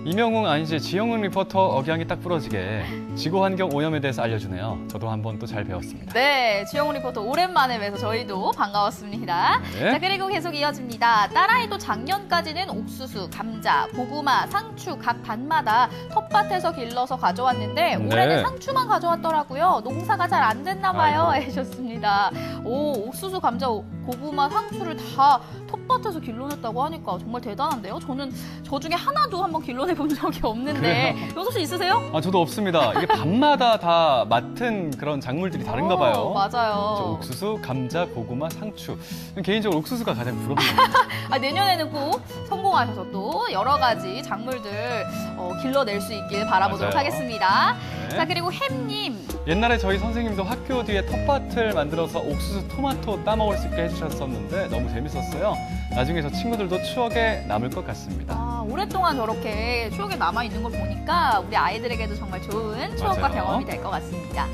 C: 이명웅 아니지 지영웅 리포터 억양이 딱 부러지게 지구환경 오염에 대해서 알려주네요. 저도 한번 또 잘 배웠습니다.
D: 네, 주영훈 리포터 오랜만에 뵈서 저희도 반가웠습니다.
C: 네.
D: 자, 그리고 계속 이어집니다. 딸아이도 작년까지는 옥수수, 감자, 고구마, 상추 각 반마다 텃밭에서 길러서 가져왔는데 올해는
C: 네.
D: 상추만 가져왔더라고요. 농사가 잘 안 됐나 봐요.
C: 아이고.
D: 하셨습니다. 오, 옥수수, 감자, 고구마, 상추를 다 텃밭에서 길러냈다고 하니까 정말 대단한데요. 저는 저 중에 하나도 한번 길러내본 적이 없는데
C: 그래요?
D: 용석 씨 있으세요?
C: 아, 저도 없습니다. 이게 밤마다 다 맡은 그런 작물들이 다른가 봐요.
D: 맞아요.
C: 저 옥수수, 감자, 고구마, 상추. 개인적으로 옥수수가 가장 부럽네요.
D: 아, 내년에는 꼭 성공하셔서 또 여러 가지 작물들 길러낼 수 있길 바라보도록
C: 맞아요.
D: 하겠습니다.
C: 네.
D: 자, 그리고 햄님.
C: 옛날에 저희 선생님도 학교 뒤에 텃밭을 만들어서 옥수수, 토마토 따먹을 수 있게 해주셨었는데 너무 재밌었어요. 나중에 저 친구들도 추억에 남을 것 같습니다.
D: 아, 오랫동안 저렇게 추억에 남아있는 걸 보니까 우리 아이들에게도 정말 좋은 추억과
C: 맞아요.
D: 경험이 될 것 같습니다.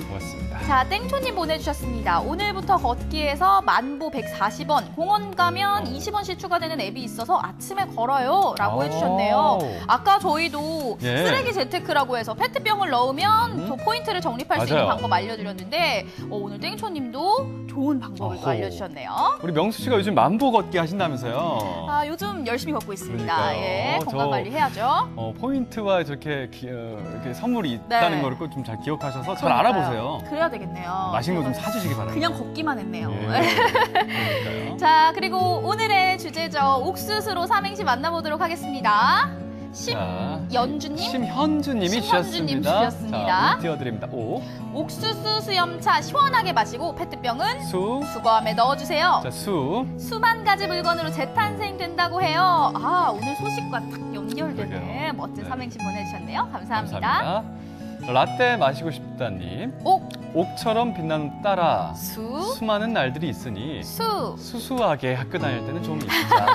C: 고맙습니다.
D: 자, 땡초님 보내주셨습니다. 오늘부터 걷기에서 만보 140원, 공원 가면 20원씩 추가되는 앱이 있어서 아침에 걸어요. 라고 해주셨네요. 아까 저희도
C: 예.
D: 쓰레기 재테크라고 해서 페트병을 넣으면 또 포인트를 적립할 수 있는
C: 맞아요.
D: 방법 알려드렸는데 오늘 땡초님도 좋은 방법을 또
C: 어허.
D: 알려주셨네요.
C: 우리 명수 씨가 요즘 만보 걷기 하신다면서요?
D: 아, 요즘 열심히 걷고 있습니다.
C: 그러니까요.
D: 예, 건강 관리 해야죠.
C: 포인트와 저렇게 이렇게 선물이 있다는
D: 네.
C: 거를 꼭 좀 잘 기억하셔서 잘
D: 그러니까요.
C: 알아보세요.
D: 그래야 되겠네요.
C: 맛있는 거 좀 사주시기 바랍니다.
D: 그냥 걷기만 했네요.
C: 그러니까요.
D: 자, 그리고 오늘의 주제죠. 옥수수로 삼행시 만나보도록 하겠습니다.
C: 자,
D: 연주님,
C: 심현주님이
D: 심현주님
C: 주셨습니다.
D: 주셨습니다.
C: 자, 띄워드립니다. 오,
D: 옥수수 수염차 시원하게 마시고 페트병은
C: 수,
D: 수거함에 넣어주세요.
C: 자, 수.
D: 수만 가지 물건으로 재탄생된다고 해요. 아, 오늘 소식과 딱 연결되는
C: 그러게요.
D: 멋진
C: 네.
D: 삼행시 보내주셨네요. 감사합니다.
C: 감사합니다. 라떼 마시고 싶다님. 옥처럼 빛나는 딸아. 수많은 날들이 있으니 수수하게 학교 다닐 때는 좀 있자.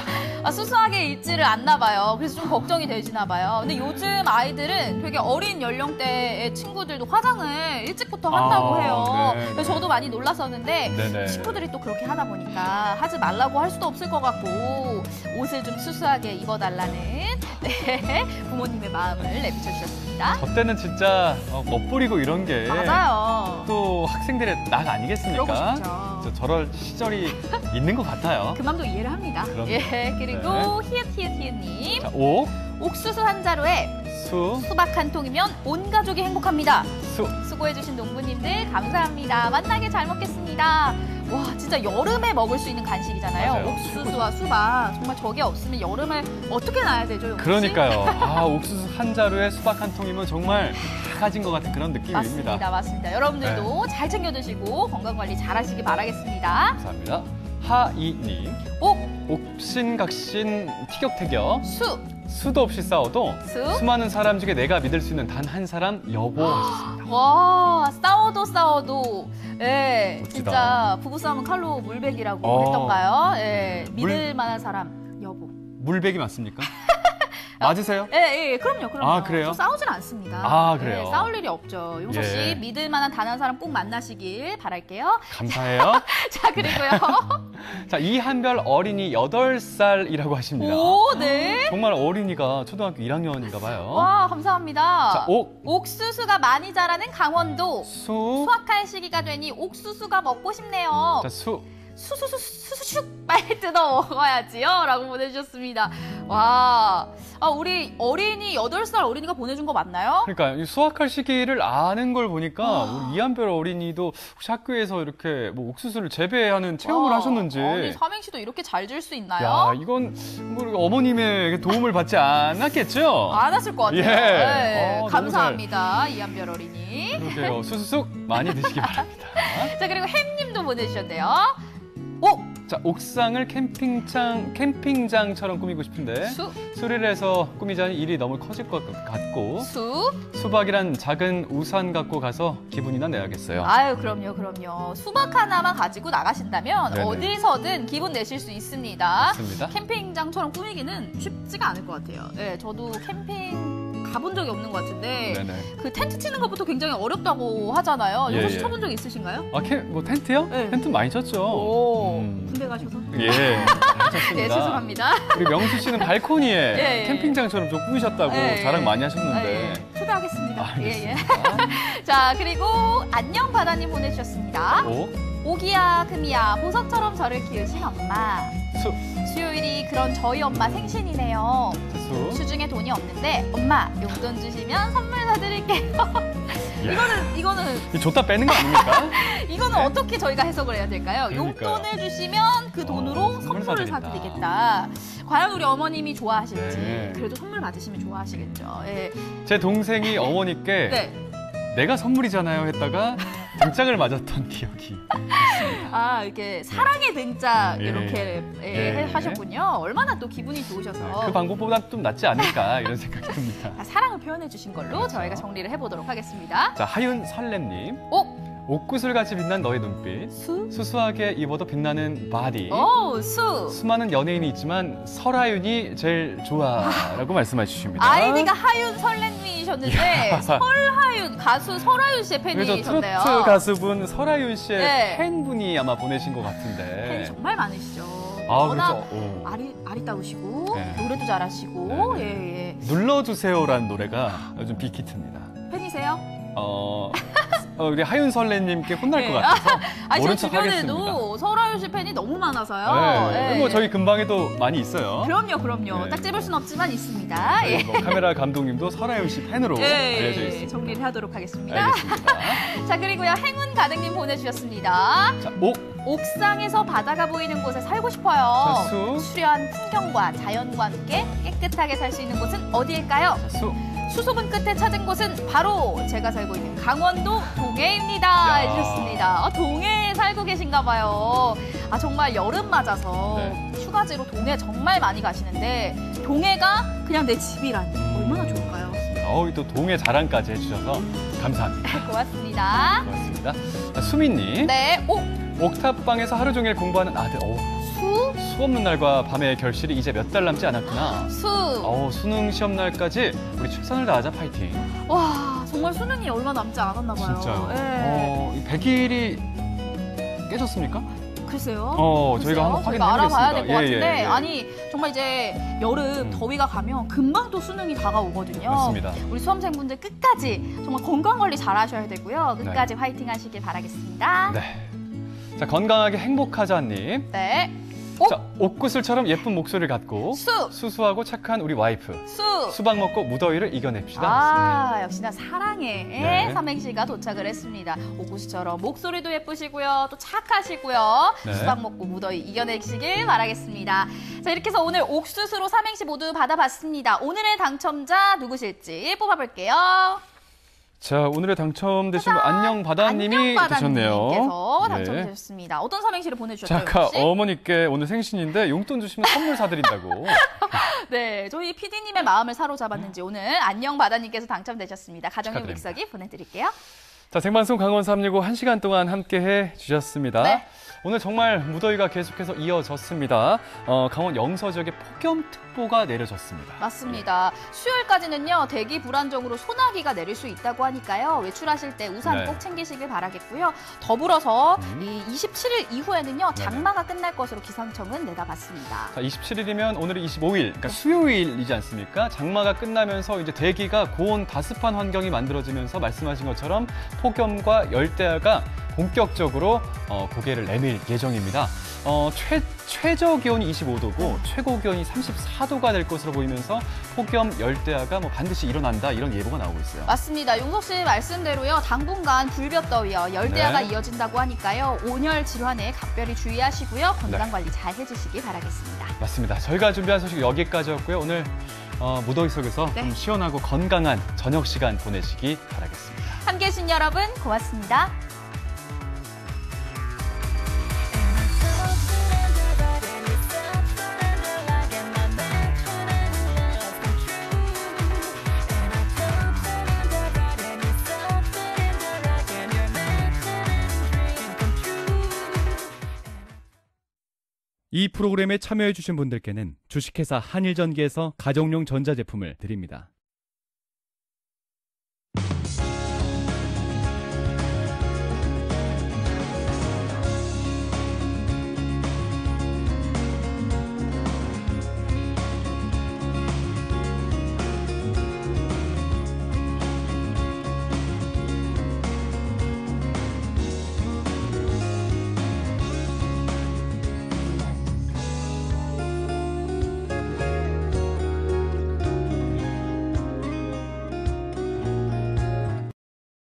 D: 아, 수수하게 입지를 않나 봐요. 그래서 좀 걱정이 되시나 봐요. 근데 요즘 아이들은 되게 어린 연령대의 친구들도 화장을 일찍부터 한다고 해요.
C: 네,
D: 그래서 저도 많이 놀랐었는데
C: 네네.
D: 친구들이 또 그렇게 하다 보니까 하지 말라고 할 수도 없을 것 같고 옷을 좀 수수하게 입어달라는 네, 부모님의 마음을 내비쳐 주셨습니다.
C: 저 때는 진짜 멋부리고 이런 게
D: 맞아요.
C: 또 학생들의 낙 아니겠습니까?
D: 그러고 싶죠.
C: 저럴 시절이 있는 것 같아요.
D: 그 마음도 이해를 합니다.
C: 그럼요.
D: 예, 그리고 히읗히읗히읗님.
C: 자, 옥,
D: 옥수수 한 자루에
C: 수,
D: 수박 한 통이면 온 가족이 행복합니다.
C: 수.
D: 수고해주신 농부님들 감사합니다. 만나게 잘 먹겠습니다. 와, 진짜 여름에 먹을 수 있는 간식이잖아요.
C: 맞아요.
D: 옥수수와 수박. 정말 저게 없으면 여름을 어떻게 나야 되죠, 용씨?
C: 그러니까요. 아, 옥수수 한 자루에 수박 한 통이면 정말 다 가진 것 같은 그런 느낌입니다.
D: 맞습니다, 맞습니다. 여러분들도 잘 챙겨 드시고 건강 관리 잘 하시기 바라겠습니다.
C: 감사합니다. 하이님. 옥신각신 티격태격. 수도 없이 싸워도 수많은 사람 중에 내가 믿을 수 있는 단 한 사람 여보 하셨습니다.
D: 와, 싸워도 예, 진짜 부부싸움은 칼로 물베기라고 했던가요? 예, 믿을 만한 사람 여보.
C: 물베기 맞습니까? 맞으세요?
D: 예, 그럼요.
C: 아, 그래요?
D: 저 싸우진 않습니다.
C: 아, 그래요?
D: 예, 싸울 일이 없죠. 용서 씨,
C: 예.
D: 믿을 만한 단 한 사람 꼭 만나시길 바랄게요.
C: 감사해요.
D: 자, 그리고요.
C: 자, 이한별 어린이 8살이라고 하십니다.
D: 오, 네.
C: 정말 어린이가 초등학교 1학년인가 봐요.
D: 와, 감사합니다.
C: 자,
D: 옥수수가 많이 자라는 강원도. 수확할 시기가 되니 옥수수가 먹고 싶네요.
C: 자,
D: 수수슉 빨리 뜯어 먹어야지요 라고 보내주셨습니다. 와, 우리 어린이 8살 어린이가 보내준 거 맞나요?
C: 그러니까 이 수확할 시기를 아는 걸 보니까 우리 이한별 어린이도 혹시 학교에서 이렇게 뭐 옥수수를 재배하는 체험을 하셨는지.
D: 아니, 삼행시도 이렇게 잘 질 수 있나요?
C: 야, 이건 뭐 어머님의 도움을 받지 않았겠죠?
D: 안 했을 것 같아요.
C: 예.
D: 네, 감사합니다. 이한별 어린이.
C: 그러게요. 수수쑥 많이 드시기 바랍니다.
D: 자, 그리고 햄님도 보내주셨네요.
C: 자, 옥상을 캠핑장처럼 꾸미고 싶은데 수리를 해서 꾸미자니 일이 너무 커질 것 같고 수박이란 작은 우산 갖고 가서 기분이나 내야겠어요.
D: 아유, 그럼요. 수박 하나만 가지고 나가신다면
C: 네네.
D: 어디서든 기분 내실 수 있습니다.
C: 맞습니다.
D: 캠핑장처럼 꾸미기는 쉽지가 않을 것 같아요. 네, 저도 캠핑 가본 적이 없는 것 같은데
C: 네네.
D: 그 텐트 치는 것부터 굉장히 어렵다고 하잖아요.
C: 예,
D: 용서 씨
C: 예.
D: 쳐본 적 있으신가요?
C: 뭐 텐트요?
D: 네.
C: 텐트 많이 쳤죠.
D: 군대 가셔서?
C: 예, 잘 쳤습니다.
D: 네, 죄송합니다.
C: 우리 명수 씨는 발코니에
D: 예.
C: 캠핑장처럼 좀 꾸미셨다고
D: 예.
C: 자랑 많이 하셨는데.
D: 초대하겠습니다.
C: 알겠습니다.
D: 예. 자, 그리고 안녕 바다님 보내주셨습니다. 오기야, 금이야, 보석처럼 저를 키우신 엄마. 수요일이 그런 저희 엄마 생신이네요. 수중에 돈이 없는데 엄마 용돈 주시면 선물 사드릴게요. 이거는
C: 줬다 빼는 거 아닙니까?
D: 이거는 어떻게 저희가 해석을 해야 될까요?
C: 그러니까요.
D: 용돈을 주시면 그 돈으로 선물을 사드리겠다. 과연 우리 어머님이 좋아하실지.
C: 네.
D: 그래도 선물 받으시면 좋아하시겠죠. 예.
C: 제 동생이 어머니께
D: 네.
C: 내가 선물이잖아요 했다가 등짝을 맞았던 기억이 있습니다.
D: 이렇게 사랑의 등짝
C: 예.
D: 이렇게 하셨군요. 얼마나 또 기분이 좋으셔서.
C: 그 방법보다 좀 낫지 않을까 이런 생각이 듭니다.
D: 사랑을 표현해 주신 걸로 저희가 정리를 해보도록 하겠습니다.
C: 자, 하윤 설렘님. 옥구슬같이 빛난 너의 눈빛. 수수하게 입어도 빛나는 바디. 수많은 연예인이 있지만 설하윤이 제일 좋아라고 말씀해 주십니다.
D: 아이디가 하윤 설렘님이셨는데 설하윤 가수 설하윤 씨의
C: 그래서
D: 팬이셨네요.
C: 트로트 가수분 설하윤 씨의
D: 네.
C: 팬분이 아마 보내신 것 같은데.
D: 팬이 정말 많으시죠.
C: 아,
D: 워낙
C: 그렇죠.
D: 아리따우시고
C: 네.
D: 노래도 잘하시고
C: 예. 눌러주세요라는 노래가 요즘 빅히트입니다.
D: 팬이세요?
C: 우리 하윤 설레님께 혼날 것 같아서
D: 제
C: 모른 척 하겠습니다.
D: 주변에도 설하윤 씨 팬이 너무 많아서요.
C: 네.
D: 예.
C: 뭐 저희 근방에도 많이 있어요.
D: 그럼요.
C: 네.
D: 딱 집을 순 없지만 있습니다. 예.
C: 뭐 카메라 감독님도 설하윤 씨 팬으로 알려져 있습니다.
D: 정리를 하도록 하겠습니다.
C: 알겠습니다.
D: 자, 그리고요, 행운 가득님 보내주셨습니다.
C: 자,
D: 옥상에서 바다가 보이는 곳에 살고 싶어요. 수려한 풍경과 자연과 함께 깨끗하게 살 수 있는 곳은 어디일까요? 수소문 끝에 찾은 곳은 바로 제가 살고 있는 강원도 동해입니다. 해주셨습니다. 동해에 살고 계신가 봐요. 정말 여름 맞아서 휴가지로 동해 정말 많이 가시는데 동해가 그냥 내 집이라니 얼마나 좋을까요?
C: 또 동해 자랑까지 해주셔서 감사합니다.
D: 고맙습니다.
C: 고맙습니다. 자, 수민님.
D: 네.
C: 옥탑방에서 하루 종일 공부하는 아들. 수 없는 날과 밤의 결실이 이제 몇 달 남지 않았구나. 수능 시험 날까지 우리 최선을 다하자 파이팅.
D: 와, 정말 수능이 얼마 남지 않았나 봐요.
C: 진짜요? 100일이 깨졌습니까?
D: 글쎄요.
C: 저희가 한번 확인해
D: 알아봐야 될 것
C: 보겠습니다.
D: 같은데
C: 예.
D: 아니 정말 이제 여름 더위가 가면 금방 또 수능이 다가오거든요.
C: 맞습니다.
D: 우리 수험생분들 끝까지 정말 건강 관리 잘 하셔야 되고요. 끝까지 화이팅 하시길 바라겠습니다.
C: 네. 자, 건강하게 행복하자님.
D: 네.
C: 자, 옥구슬처럼 예쁜 목소리를 갖고 수수하고 착한 우리 와이프. 수박 먹고 무더위를 이겨냅시다.
D: 역시나 사랑의
C: 네.
D: 삼행시가 도착을 했습니다. 옥구슬처럼 목소리도 예쁘시고요. 또 착하시고요.
C: 네.
D: 수박 먹고 무더위 이겨내시길 바라겠습니다. 자, 이렇게 해서 오늘 옥수수로 삼행시 모두 받아봤습니다. 오늘의 당첨자 누구실지 뽑아볼게요.
C: 자, 오늘의 당첨되신 분 안녕바다님이 되셨네요.
D: 안녕바다님께서
C: 네.
D: 당첨되셨습니다. 어떤 삼행시를 보내주셨죠?
C: 자, 아까
D: 혹시?
C: 어머니께 오늘 생신인데 용돈 주시면 선물 사드린다고.
D: 네, 저희 PD님의 마음을 사로잡았는지 오늘 안녕바다님께서 당첨되셨습니다. 가정용
C: 축하드립니다.
D: 믹서기 보내드릴게요.
C: 자, 생방송 강원 365 1시간 동안 함께해 주셨습니다.
D: 네.
C: 오늘 정말 무더위가 계속해서 이어졌습니다. 강원 영서 지역에 폭염특보가 내려졌습니다.
D: 맞습니다. 수요일까지는요, 대기 불안정으로 소나기가 내릴 수 있다고 하니까요. 외출하실 때 우산
C: 네.
D: 꼭 챙기시길 바라겠고요. 더불어서 이 27일 이후에는요,
C: 네네.
D: 장마가 끝날 것으로 기상청은 내다봤습니다.
C: 자, 27일이면 오늘이 25일, 그러니까 수요일이지 않습니까? 장마가 끝나면서 이제 대기가 고온 다습한 환경이 만들어지면서 말씀하신 것처럼 폭염과 열대야가 본격적으로 고개를 내밀 예정입니다. 최저 기온이 25도고 최고 기온이 34도가 될 것으로 보이면서 폭염, 열대야가 반드시 일어난다 이런 예보가 나오고 있어요.
D: 맞습니다. 용석 씨 말씀대로요. 당분간 불볕더위와 열대야가
C: 네.
D: 이어진다고 하니까요. 온열 질환에 각별히 주의하시고요. 건강 관리 잘 해주시기 바라겠습니다.
C: 맞습니다. 저희가 준비한 소식 여기까지였고요. 오늘 무더위 속에서 좀 시원하고 건강한 저녁 시간 보내시기 바라겠습니다.
D: 함께해 주신 여러분 고맙습니다.
C: 이 프로그램에 참여해주신 분들께는 주식회사 한일전기에서 가정용 전자제품을 드립니다.